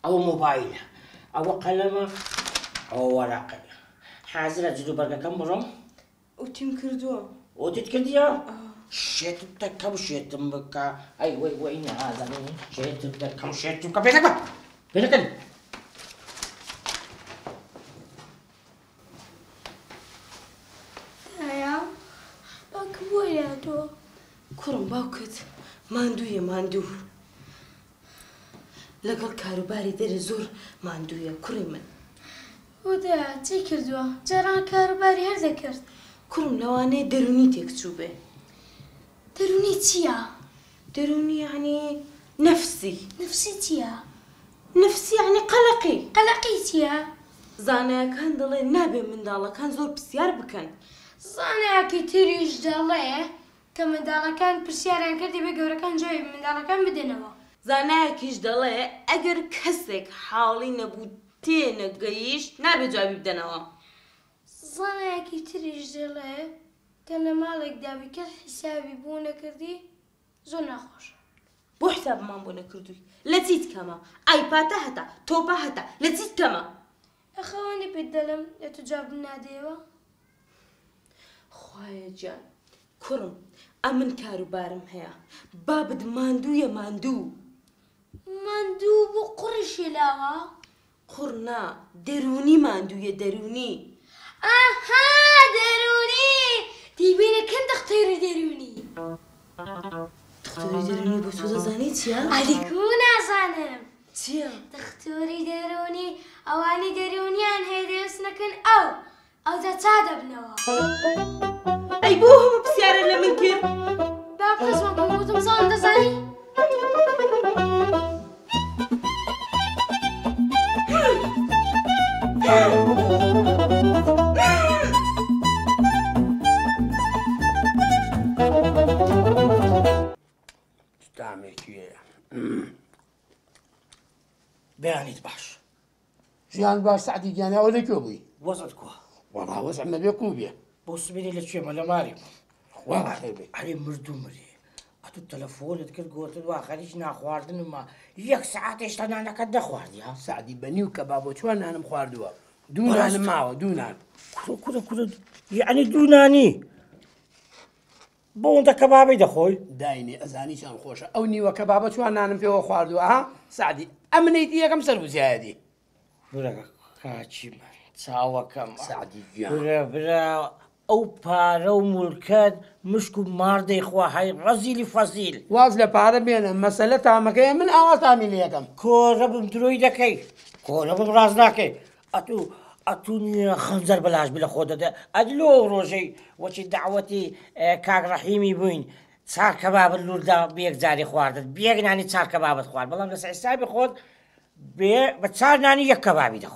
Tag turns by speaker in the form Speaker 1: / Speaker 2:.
Speaker 1: أو موبايل أو قلم أو ورقة حاضر أجدو برقة كم برم
Speaker 2: وتم كردوها
Speaker 1: وتتكرديها شيت بتكا وشيت بكا أي وين هذا شيت بتكا وشيت بكا بينك بينك
Speaker 3: تايا أكبويا تو
Speaker 2: كرم باوكت ماندوية ماندو لەگەڵ کاروباری دەرە زۆر ماندوویە کوڕی من
Speaker 3: ودا چی کردووە جاران کاروباری هەر دەکرد
Speaker 2: کوڕم لەوانەیە دەرونی تێکچوو بێ
Speaker 3: دەرونی چییە؟
Speaker 2: دەرونی یعنی نەفسی
Speaker 3: نفسی چییە؟
Speaker 2: نفسی یعنی قەلەقی
Speaker 3: قەلەقی چییە؟
Speaker 2: زانایەکان دەڵێن نابێ منداڵەکان زۆر پرسیار بکەن
Speaker 3: زانایەکی تریش دەڵێ کە منداڵەکان پرسیاریان کردی بێ گەورەکان جۆی منداڵەکان بدەنەوە
Speaker 2: زانایەکیش دەڵێ ئەگەر کەسێک حاڵی نەبوو تێنەگەیشت نابێت جوابی بدەنەوە
Speaker 3: زانایەکی تریش دەڵێ کە لە ماڵێکدا بیکە حیسابی بوو نەکردی زۆر ناخۆش
Speaker 2: بۆ حسابمان بۆ نەکردووی لە چیت کەمە ئایپاتە هەتا تۆپە هەتا لە چیت کەمە
Speaker 3: ئەخەوانی پێت دەڵێم لە تو جواب نادەیەوە
Speaker 2: خوایە گیان کوڕم ئەمن کاروبارم هەیە بابت ماندوویە ماندوو
Speaker 3: ماندوو بۆ قوڕشی لاوە
Speaker 2: قوڕ نا دەرونی ماندوویە دەرونی
Speaker 3: ئاها دەرونی دیبینە کەم دەختێری دەرونی
Speaker 2: دەختۆری دەرونی بۆ تۆ دەزانی چییە؟
Speaker 3: ئەلیکو نازانم
Speaker 2: چییە؟
Speaker 3: دەختۆری دەرونی ئەوانی دەرونیان هەیە دەوێستنەکەن ئەو دەچا دەبنەوە
Speaker 2: ئەی بۆ هەموو پرسیارە لە من کرد
Speaker 3: با قەسمە گوتم ساڵم دەزانی
Speaker 1: تامێکیەیە بەیانیت باش
Speaker 4: ژیان باش سعدی گیانە ئەوە لەکوێ بووی
Speaker 1: وەزت کووە
Speaker 4: وەڵا وەزعمە بێ کوو بێ
Speaker 1: بۆ سبینی لە کوێمە لە ماری
Speaker 4: خوا بەخێر بێ
Speaker 1: ئەرێ مردوو مرێ ئەتو تەلەفۆنت کرد گوتت وا خەریک ناخواردنمە یەک سەعات هێشتا نانەکەت دەخواردی ها
Speaker 4: سعدی بەنی و کەباب بۆ چوار نانم خواردووە دوو نانم ماوە دوو نان
Speaker 1: کورە یعنی دوو نانی بۆ ئەوەندە کەبابەی دەخۆی
Speaker 4: داینێ ئەزانی چەند خۆشە ئەو نیوە کەبابە چوار نانم پێوە خواردووە ها سعدی ئەمنەیتی یەکەم سەربوزایەتی
Speaker 1: برەکە کاچی من چاوەکەم
Speaker 4: سعدی گیان
Speaker 1: برا ئەو پارە و مولکەت مشک و ماردەی خوا هەی ڕەزیلی فەزیل
Speaker 4: واز لە پارە بێنە مەسەلە تامەکەیە من ئاوا تامی لە یەکەم
Speaker 1: کۆرە بم درۆی دەکەی کۆرە بم ڕاز ناکەی ئەتو نیە خەنجەر بەلاش بلە خۆ دەدە ئەدلۆ ڕۆژەی وەچی داوەتی کاک ڕەحیمی بووین چار کەبابت لووردا بەیەک جاری خواردت بەیەک نانی چار کەبابت خوارد بەڵام لەسەر حیسابی خۆت بە چار نانی یەک کەبابی دەخۆ